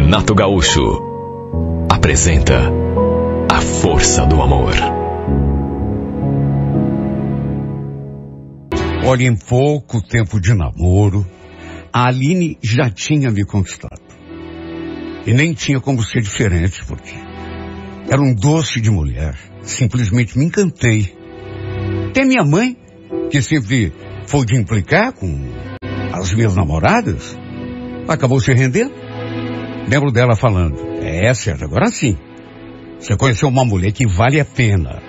Renato Gaúcho apresenta A Força do Amor. Olha, em pouco tempo de namoro, a Aline já tinha me conquistado. E nem tinha como ser diferente, porque era um doce de mulher. Simplesmente me encantei. Até minha mãe, que sempre foi de implicar com as minhas namoradas, acabou se rendendo. Lembro dela falando: é certo, agora sim. Você conheceu uma mulher que vale a pena.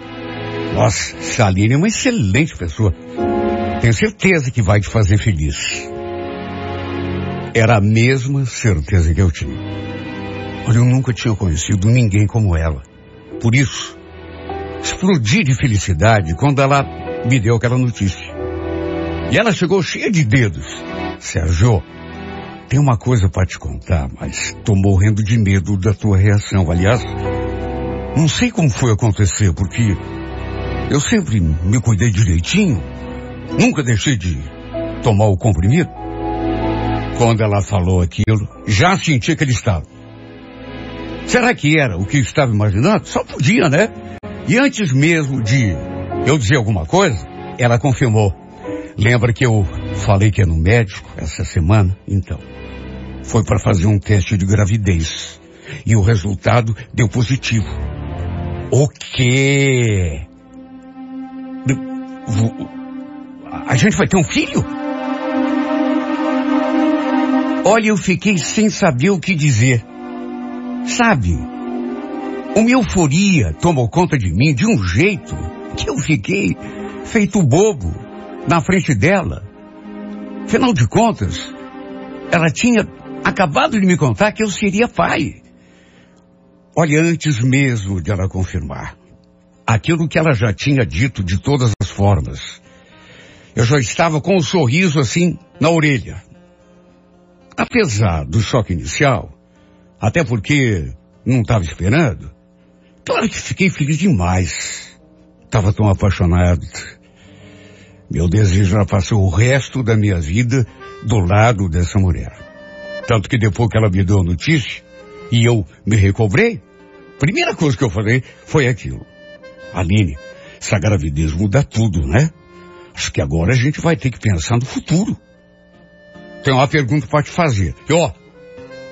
Nossa, essa Aline é uma excelente pessoa. Tenho certeza que vai te fazer feliz. Era a mesma certeza que eu tinha. Olha, eu nunca tinha conhecido ninguém como ela. Por isso, explodi de felicidade quando ela me deu aquela notícia. E ela chegou cheia de dedos. Sérgio, tem uma coisa para te contar, mas tô morrendo de medo da tua reação. Aliás, não sei como foi acontecer, porque eu sempre me cuidei direitinho. Nunca deixei de tomar o comprimido. Quando ela falou aquilo, já senti aquele estalo. Será que era o que eu estava imaginando? Só podia, né? E antes mesmo de eu dizer alguma coisa, ela confirmou. Lembra que eu falei que ia no médico essa semana? Então, foi para fazer um teste de gravidez. E o resultado deu positivo. O quê? A gente vai ter um filho? Olha, eu fiquei sem saber o que dizer. Sabe, uma euforia tomou conta de mim de um jeito que eu fiquei feito bobo na frente dela. Afinal de contas, ela tinha acabado de me contar que eu seria pai. Olha, antes mesmo de ela confirmar aquilo que ela já tinha dito de todas as formas, eu já estava com um sorriso assim na orelha. Apesar do choque inicial, até porque não estava esperando, claro que fiquei feliz demais. Estava tão apaixonado. Meu desejo era passar o resto da minha vida do lado dessa mulher. Tanto que depois que ela me deu a notícia e eu me recobrei, a primeira coisa que eu falei foi aquilo: Aline, essa gravidez muda tudo, né? Acho que agora a gente vai ter que pensar no futuro. Tenho uma pergunta para te fazer. E ó,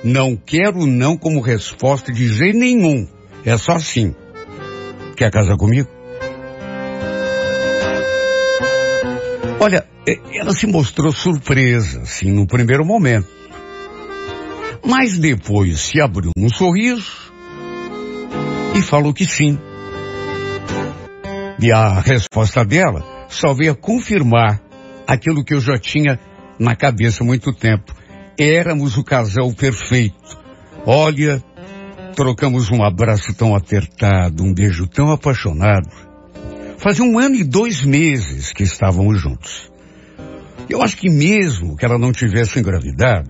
não quero não como resposta de jeito nenhum. É só assim. Quer casar comigo? Olha, ela se mostrou surpresa, assim, no primeiro momento. Mas depois se abriu um sorriso e falou que sim. E a resposta dela só veio a confirmar aquilo que eu já tinha na cabeça há muito tempo. Éramos o casal perfeito. Olha, trocamos um abraço tão apertado, um beijo tão apaixonado. Fazia 1 ano e 2 meses que estávamos juntos. Eu acho que mesmo que ela não tivesse engravidado,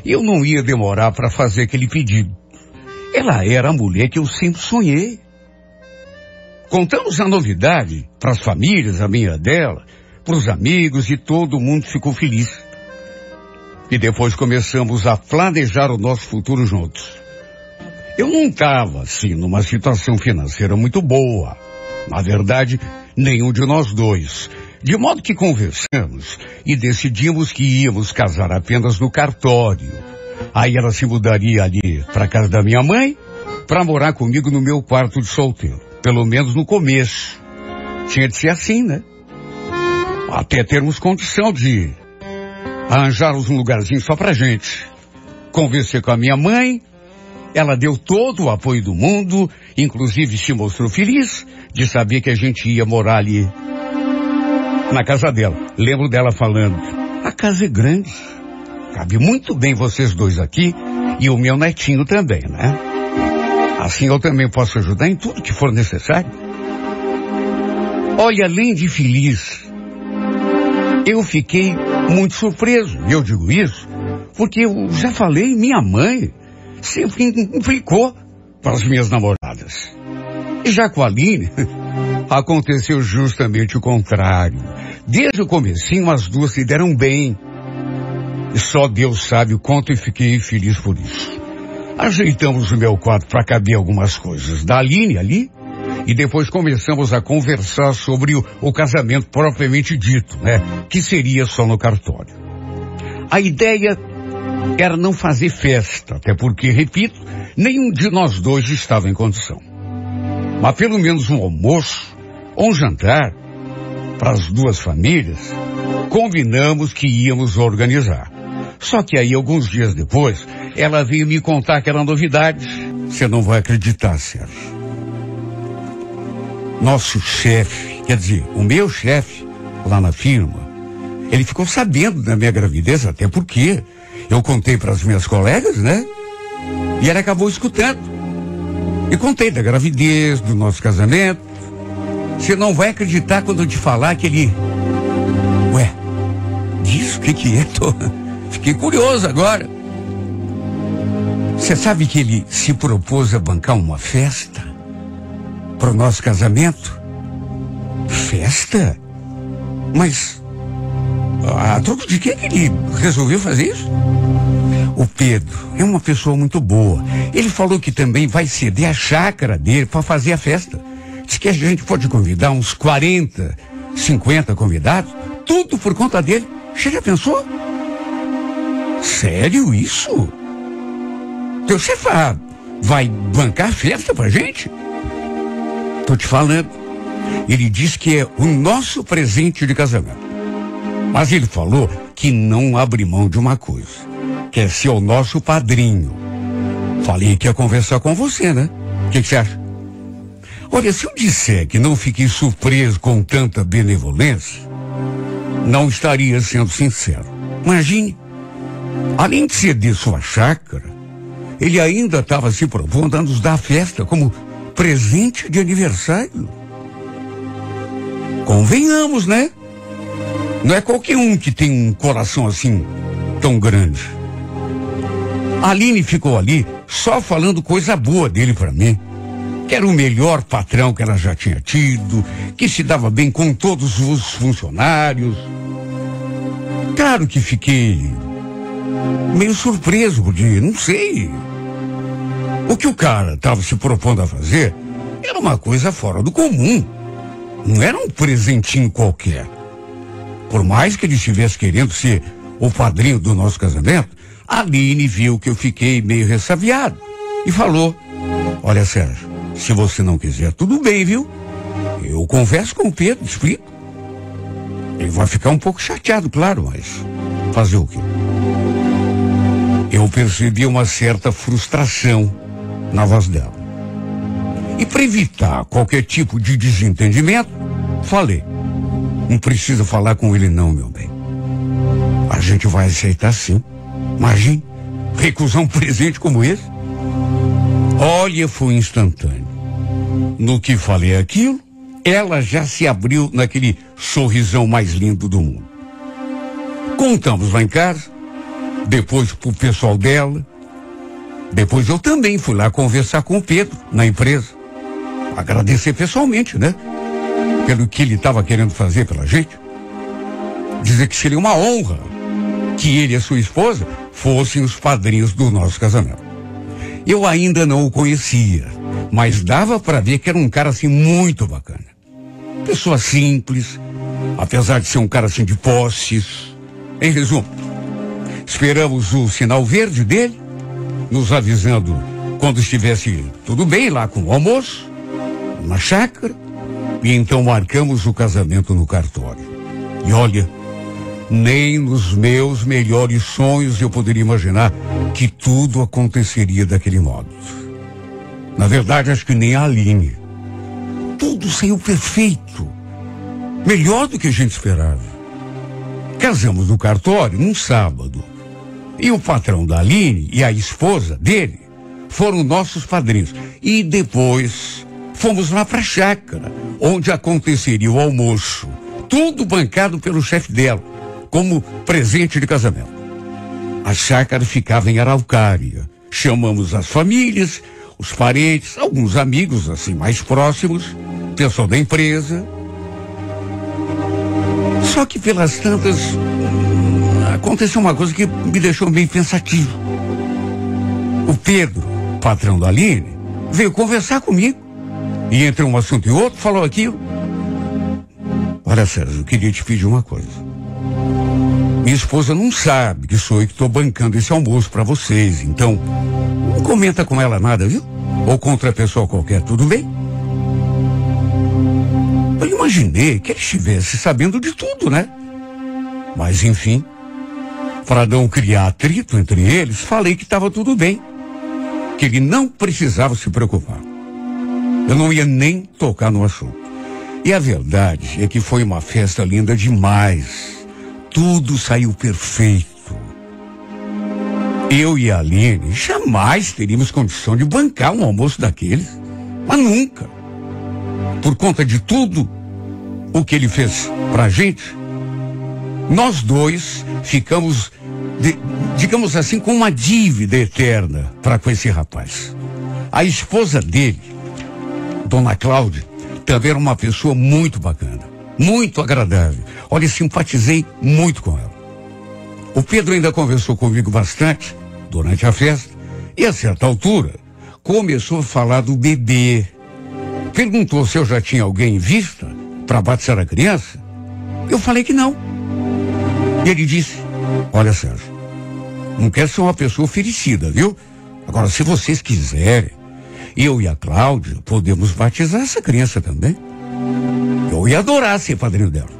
eu não ia demorar para fazer aquele pedido. Ela era a mulher que eu sempre sonhei. Contamos a novidade para as famílias, a minha e a dela, para os amigos, e todo mundo ficou feliz. E depois começamos a planejar o nosso futuro juntos. Eu não estava, assim, numa situação financeira muito boa. Na verdade, nenhum de nós dois. De modo que conversamos e decidimos que íamos casar apenas no cartório. Aí ela se mudaria ali para casa da minha mãe, para morar comigo no meu quarto de solteiro. Pelo menos no começo. Tinha de ser assim, né? Até termos condição de arranjarmos um lugarzinho só pra gente. Conversei com a minha mãe, ela deu todo o apoio do mundo, inclusive se mostrou feliz de saber que a gente ia morar ali na casa dela. Lembro dela falando: a casa é grande, cabe muito bem vocês dois aqui e o meu netinho também, né? Assim eu também posso ajudar em tudo que for necessário. Olha, além de feliz, eu fiquei muito surpreso. E eu digo isso porque eu já falei, minha mãe sempre implicou para as minhas namoradas. E já com a Aline, aconteceu justamente o contrário. Desde o comecinho, as duas se deram bem. E só Deus sabe o quanto eu fiquei feliz por isso. Ajeitamos o meu quarto para caber algumas coisas da Aline ali e depois começamos a conversar sobre o casamento propriamente dito, né? Que seria só no cartório. A ideia era não fazer festa, até porque, repito, nenhum de nós dois estava em condição. Mas pelo menos um almoço ou um jantar para as duas famílias, combinamos que íamos organizar. Só que aí, alguns dias depois, ela veio me contar que era novidade. Você não vai acreditar, Sérgio. Nosso chefe, quer dizer, o meu chefe, lá na firma, ele ficou sabendo da minha gravidez, até porque eu contei para as minhas colegas, né? E ela acabou escutando. E contei da gravidez, do nosso casamento. Você não vai acreditar quando eu te falar que ele... Ué, diz o que é? Fiquei curioso agora. Você sabe que ele se propôs a bancar uma festa para o nosso casamento? Festa? Mas a troco de que ele resolveu fazer isso? O Pedro é uma pessoa muito boa. Ele falou que também vai ceder a chácara dele para fazer a festa. Diz que a gente pode convidar uns 40, 50 convidados, tudo por conta dele. Você já pensou? Sério isso? Teu chefe vai bancar a festa pra gente? Tô te falando. Ele disse que é o nosso presente de casamento. Mas ele falou que não abre mão de uma coisa. Quer ser o nosso padrinho. Falei que ia conversar com você, né? O que você acha? Olha, se eu disser que não fiquei surpreso com tanta benevolência, não estaria sendo sincero. Imagine, além de ceder sua chácara, ele ainda estava se propondo a nos dar a festa como presente de aniversário. Convenhamos, né? Não é qualquer um que tem um coração assim tão grande. A Aline ficou ali só falando coisa boa dele para mim. Que era o melhor patrão que ela já tinha tido, que se dava bem com todos os funcionários. Claro que fiquei meio surpreso, porque não sei. O que o cara estava se propondo a fazer era uma coisa fora do comum. Não era um presentinho qualquer. Por mais que ele estivesse querendo ser o padrinho do nosso casamento, a Aline viu que eu fiquei meio ressabiado e falou: olha, Sérgio, se você não quiser, tudo bem, viu? Eu converso com o Pedro, explico. Ele vai ficar um pouco chateado, claro, mas fazer o quê? Eu percebi uma certa frustração na voz dela. E para evitar qualquer tipo de desentendimento, falei: não precisa falar com ele não, meu bem. A gente vai aceitar sim. Imagine, recusar um presente como esse. Olha, foi instantâneo. No que falei aquilo, ela já se abriu naquele sorrisão mais lindo do mundo. Contamos lá em casa, depois pro pessoal dela. Depois eu também fui lá conversar com o Pedro, na empresa. Agradecer pessoalmente, né? Pelo que ele estava querendo fazer pela gente. Dizer que seria uma honra que ele e a sua esposa fossem os padrinhos do nosso casamento. Eu ainda não o conhecia, mas dava para ver que era um cara assim muito bacana. Pessoa simples, apesar de ser um cara assim de posses. Em resumo, esperamos o sinal verde dele, nos avisando quando estivesse tudo bem lá com o almoço, na chácara, e então marcamos o casamento no cartório. E olha, nem nos meus melhores sonhos eu poderia imaginar que tudo aconteceria daquele modo. Na verdade, acho que nem a Aline. Tudo saiu perfeito. Melhor do que a gente esperava. Casamos no cartório num sábado. E o patrão da Aline e a esposa dele foram nossos padrinhos. E depois fomos lá para a chácara, onde aconteceria o almoço. Tudo bancado pelo chefe dela, como presente de casamento. A chácara ficava em Araucária. Chamamos as famílias, os parentes, alguns amigos assim mais próximos, pessoal da empresa. Só que pelas tantas aconteceu uma coisa que me deixou meio pensativo. O Pedro patrão da Aline, veio conversar comigo. E entre um assunto e outro, falou aquilo. Olha, Sérgio, eu queria te pedir uma coisa. Minha esposa não sabe que sou eu que estou bancando esse almoço para vocês, então não comenta com ela nada, viu? Ou com outra pessoa qualquer, tudo bem? Eu imaginei que ele estivesse sabendo de tudo, né? Mas, enfim, para não criar atrito entre eles, falei que estava tudo bem. Que ele não precisava se preocupar. Eu não ia nem tocar no assunto. E a verdade é que foi uma festa linda demais. Tudo saiu perfeito. Eu e a Aline jamais teríamos condição de bancar um almoço daqueles. Mas nunca. Por conta de tudo o que ele fez pra gente, nós dois ficamos, digamos assim, com uma dívida eterna para com esse rapaz. A esposa dele, Dona Cláudia, também era uma pessoa muito bacana, muito agradável. Olha, simpatizei muito com ela. O Pedro ainda conversou comigo bastante durante a festa e, a certa altura, começou a falar do bebê. Perguntou se eu já tinha alguém em vista para batizar a criança. Eu falei que não. E ele disse: olha, Sérgio, não quero ser uma pessoa oferecida, viu? Agora, se vocês quiserem, eu e a Cláudia podemos batizar essa criança também. Eu ia adorar ser padrinho dela.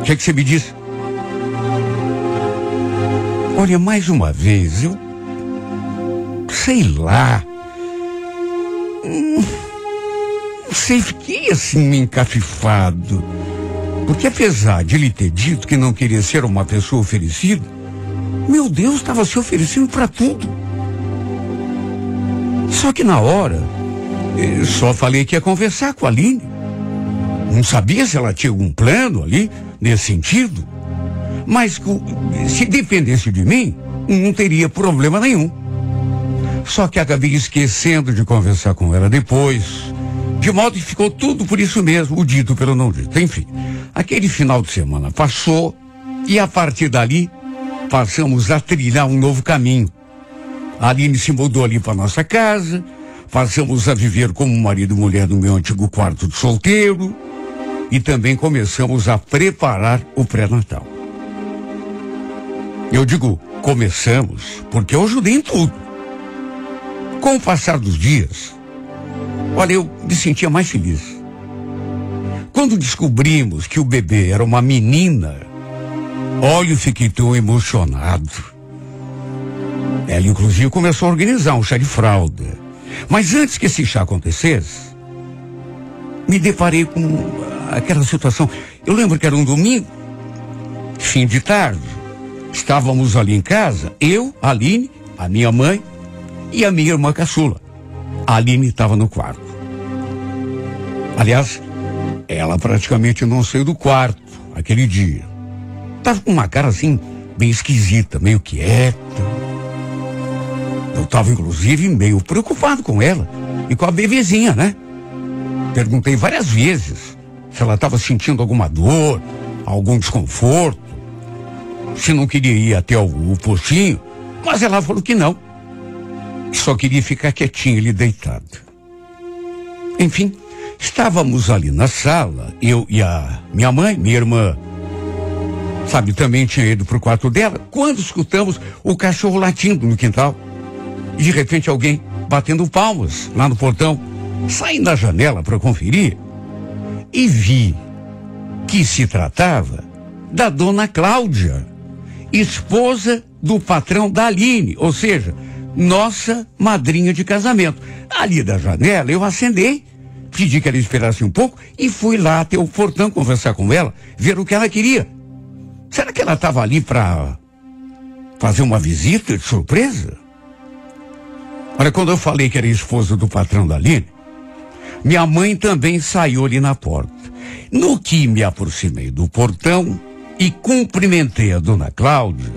O que você me disse? Olha, mais uma vez, eu sei lá. Não sei, fiquei assim encafifado. Porque apesar de ele ter dito que não queria ser uma pessoa oferecida, meu Deus, estava se oferecendo para tudo. Só que na hora, eu só falei que ia conversar com a Aline. Não sabia se ela tinha algum plano ali, nesse sentido. Mas se dependesse de mim, não teria problema nenhum. Só que acabei esquecendo de conversar com ela depois. De modo que ficou tudo por isso mesmo, o dito pelo não dito. Enfim, aquele final de semana passou e a partir dali passamos a trilhar um novo caminho. A Aline se mudou ali para nossa casa, passamos a viver como marido e mulher no meu antigo quarto de solteiro e também começamos a preparar o pré-natal. Eu digo começamos porque eu ajudei em tudo. Com o passar dos dias, olha, eu me sentia mais feliz. Quando descobrimos que o bebê era uma menina, olha, eu fiquei tão emocionado. Ela, inclusive, começou a organizar um chá de fralda. Mas antes que esse chá acontecesse, me deparei com aquela situação. Eu lembro que era um domingo, fim de tarde. Estávamos ali em casa, eu, a Aline, a minha mãe e a minha irmã caçula. A Aline estava no quarto. Aliás, ela praticamente não saiu do quarto aquele dia. Estava com uma cara assim, bem esquisita, meio quieta. Eu estava, inclusive, meio preocupado com ela e com a bebezinha, né? Perguntei várias vezes se ela estava sentindo alguma dor, algum desconforto, se não queria ir até o postinho, mas ela falou que não. Só queria ficar quietinha ali deitada. Enfim, estávamos ali na sala, eu e a minha mãe, minha irmã, sabe, também tinha ido pro quarto dela, quando escutamos o cachorro latindo no quintal. E de repente alguém batendo palmas lá no portão. Saí da janela para conferir e vi que se tratava da Dona Cláudia, esposa do patrão da Aline, ou seja, nossa madrinha de casamento. Ali da janela eu acendei, pedi que ela esperasse um pouco e fui lá até o portão conversar com ela, ver o que ela queria. Será que ela estava ali para fazer uma visita de surpresa? Olha, quando eu falei que era esposa do patrão da Aline, minha mãe também saiu ali na porta. No que me aproximei do portão e cumprimentei a Dona Cláudia,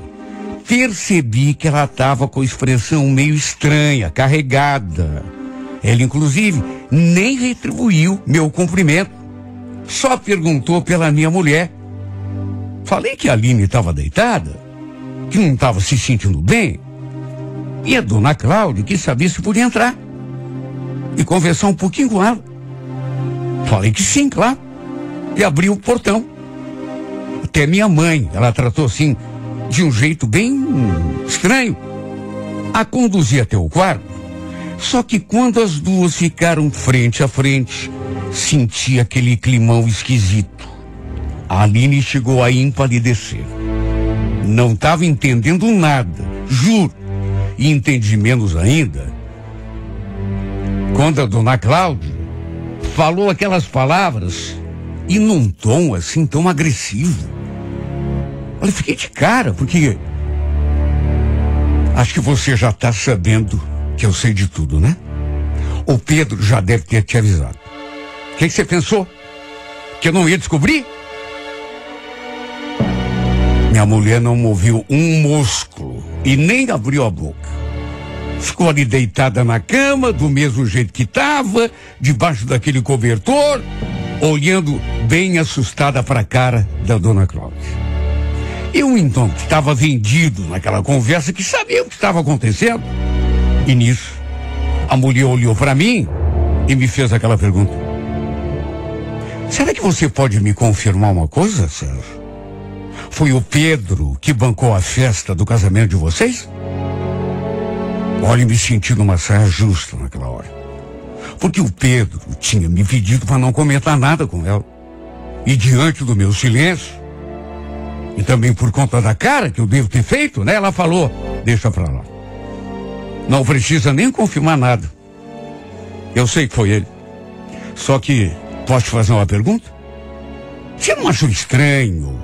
percebi que ela estava com expressão meio estranha, carregada. Ela, inclusive, nem retribuiu meu cumprimento. Só perguntou pela minha mulher. Falei que a Aline estava deitada, que não estava se sentindo bem. E a dona Cláudia quis saber se podia entrar e conversar um pouquinho com ela. Falei que sim, claro. E abri o portão. Até minha mãe, ela tratou assim, de um jeito bem estranho, a conduzir até o quarto. Só que quando as duas ficaram frente a frente, senti aquele climão esquisito. A Aline chegou a empalidecer. Não estava entendendo nada, juro. E entendi menos ainda quando a dona Cláudia falou aquelas palavras e num tom assim tão agressivo. Eu fiquei de cara, porque acho que você já está sabendo que eu sei de tudo, né? O Pedro já deve ter te avisado. O que você pensou? Que eu não ia descobrir? Minha mulher não moveu um músculo e nem abriu a boca. Ficou ali deitada na cama, do mesmo jeito que estava, debaixo daquele cobertor, olhando bem assustada para a cara da dona Cláudia. Eu então, que estava vendido naquela conversa, que sabia o que estava acontecendo. E nisso, a mulher olhou para mim e me fez aquela pergunta. Será que você pode me confirmar uma coisa, Sérgio? Foi o Pedro que bancou a festa do casamento de vocês? Olha, me senti numa saia justa naquela hora. Porque o Pedro tinha me pedido para não comentar nada com ela. E diante do meu silêncio, e também por conta da cara que eu devo ter feito, né? Ela falou, deixa pra lá. Não precisa nem confirmar nada. Eu sei que foi ele. Só que, posso te fazer uma pergunta? Você não achou estranho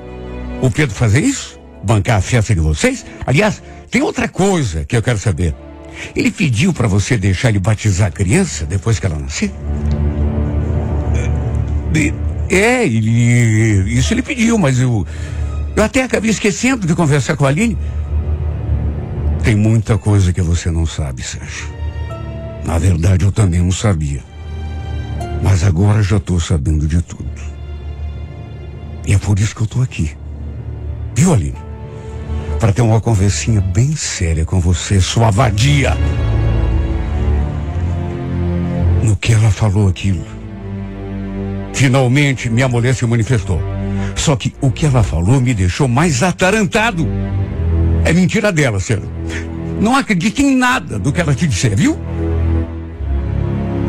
o Pedro fazer isso? Bancar a festa de vocês? Aliás, tem outra coisa que eu quero saber. Ele pediu para você deixar ele batizar a criança depois que ela nascer? Isso ele pediu, mas eu até acabei esquecendo de conversar com a Aline. Tem muita coisa que você não sabe, Sérgio. Na verdade, eu também não sabia. Mas agora já estou sabendo de tudo. E é por isso que eu estou aqui. Viu, Aline? Para ter uma conversinha bem séria com você, sua vadia. No que ela falou aquilo, finalmente minha mulher se manifestou. Só que o que ela falou me deixou mais atarantado. É mentira dela, Sérgio. Não acredite em nada do que ela te disser, viu?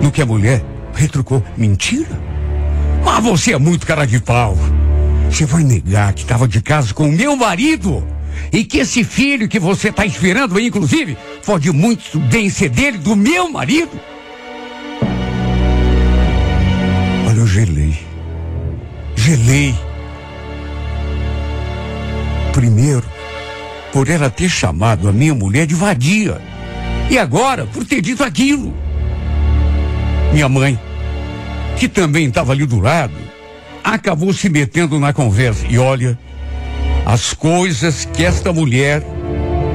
No que a mulher retrucou, mentira? Mas você é muito cara de pau. Você vai negar que estava de casa com o meu marido? E que esse filho que você está esperando aí, inclusive, pode muito bem ser dele, do meu marido? Olha, eu gelei. Primeiro, por ela ter chamado a minha mulher de vadia. E agora, por ter dito aquilo. Minha mãe, que também estava ali do lado, acabou se metendo na conversa. E olha, as coisas que esta mulher,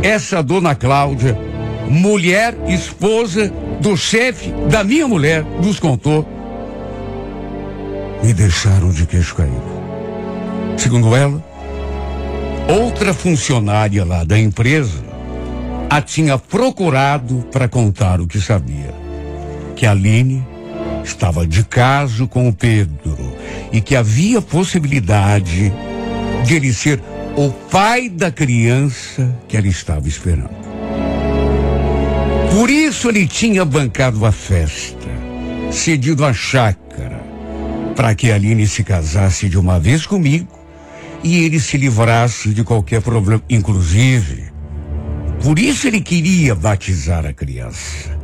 essa dona Cláudia, mulher, esposa do chefe da minha mulher, nos contou, me deixaram de queixo caído. Segundo ela, outra funcionária lá da empresa a tinha procurado para contar o que sabia. Que a Aline estava de caso com o Pedro e que havia possibilidade de ele ser o pai da criança que ela estava esperando. Por isso ele tinha bancado a festa, cedido a chácara, para que a Aline se casasse de uma vez comigo e ele se livrasse de qualquer problema. Inclusive, por isso ele queria batizar a criança.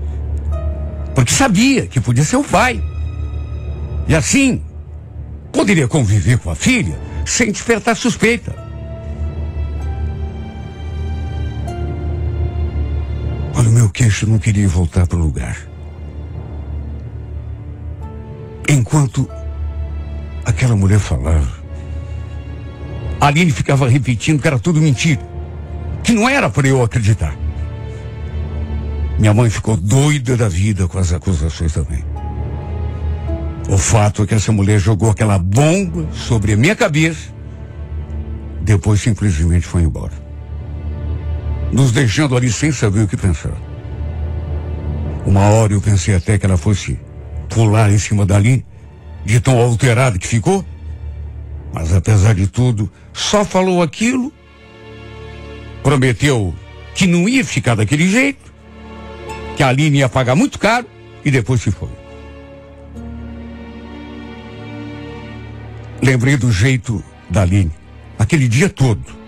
Porque sabia que podia ser o pai. E assim, poderia conviver com a filha sem despertar suspeita. Olha, o meu queixo não queria voltar para o lugar. Enquanto aquela mulher falava, a Aline ficava repetindo que era tudo mentira, que não era para eu acreditar. Minha mãe ficou doida da vida com as acusações também. O fato é que essa mulher jogou aquela bomba sobre a minha cabeça, depois simplesmente foi embora, nos deixando ali sem saber o que pensar. Uma hora eu pensei até que ela fosse pular em cima da Aline, de tão alterada que ficou. Mas apesar de tudo, só falou aquilo, prometeu que não ia ficar daquele jeito, que a Aline ia pagar muito caro e depois se foi. Lembrei do jeito da Aline, aquele dia todo.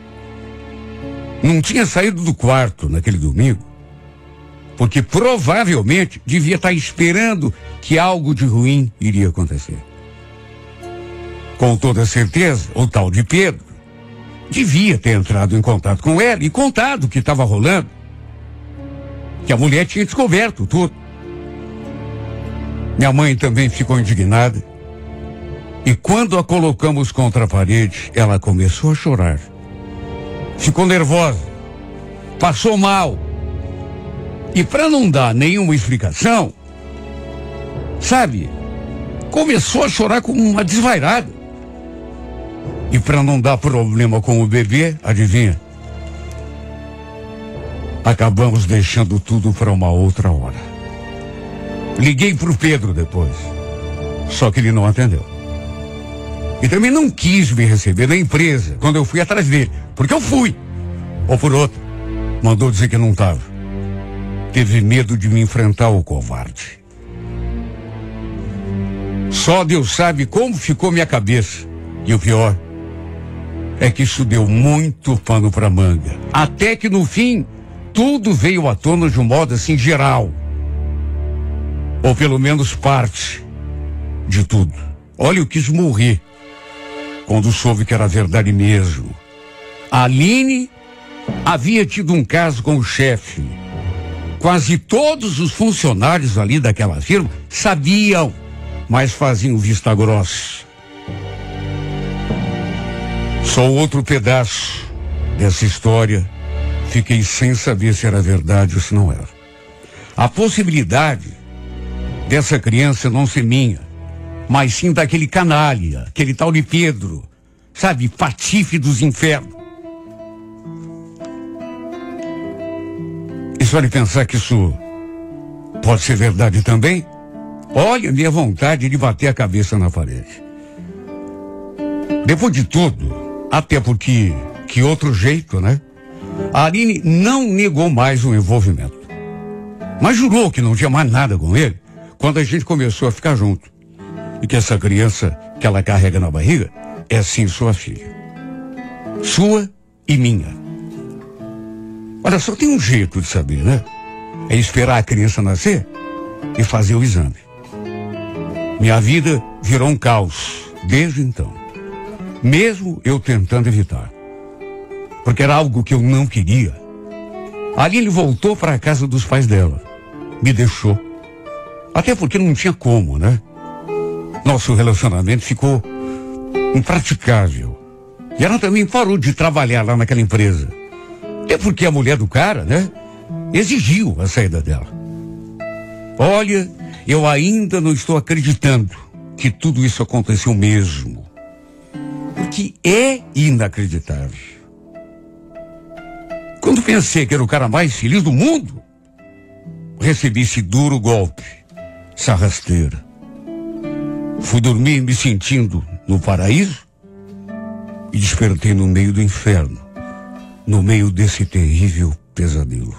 Não tinha saído do quarto naquele domingo, porque provavelmente devia estar esperando que algo de ruim iria acontecer. Com toda certeza, o tal de Pedro devia ter entrado em contato com ela e contado o que estava rolando, que a mulher tinha descoberto tudo. Minha mãe também ficou indignada, e quando a colocamos contra a parede, ela começou a chorar. Ficou nervosa, passou mal. E para não dar nenhuma explicação, sabe, começou a chorar como uma desvairada. E para não dar problema com o bebê, adivinha? Acabamos deixando tudo para uma outra hora. Liguei pro Pedro depois, só que ele não atendeu. E também não quis me receber na empresa quando eu fui atrás dele, porque eu fui. Ou por outro, mandou dizer que não estava. Teve medo de me enfrentar, o covarde. Só Deus sabe como ficou minha cabeça. E o pior é que isso deu muito pano para manga. Até que no fim, tudo veio à tona de um modo assim geral. Ou pelo menos parte de tudo. Olha, eu quis morrer quando soube que era verdade mesmo. A Aline havia tido um caso com o chefe. Quase todos os funcionários ali daquela firma sabiam, mas faziam vista grossa. Só outro pedaço dessa história, fiquei sem saber se era verdade ou se não era. A possibilidade dessa criança não ser minha, mas sim daquele canalha, aquele tal de Pedro, sabe, patife dos infernos. E só de pensar que isso pode ser verdade também, olha minha vontade de bater a cabeça na parede. Depois de tudo, até porque, que outro jeito, né? A Aline não negou mais o envolvimento, mas jurou que não tinha mais nada com ele quando a gente começou a ficar junto. E que essa criança que ela carrega na barriga é sim sua filha. Sua e minha. Olha, só tem um jeito de saber, né? É esperar a criança nascer e fazer o exame. Minha vida virou um caos desde então. Mesmo eu tentando evitar. Porque era algo que eu não queria. A Aline voltou para a casa dos pais dela. Me deixou. Até porque não tinha como, né? Nosso relacionamento ficou impraticável. E ela também parou de trabalhar lá naquela empresa. Até porque a mulher do cara, né, exigiu a saída dela. Olha, eu ainda não estou acreditando que tudo isso aconteceu mesmo. Porque é inacreditável. Quando pensei que era o cara mais feliz do mundo, recebi esse duro golpe, essa rasteira. Fui dormir me sentindo no paraíso e despertei no meio do inferno, no meio desse terrível pesadelo.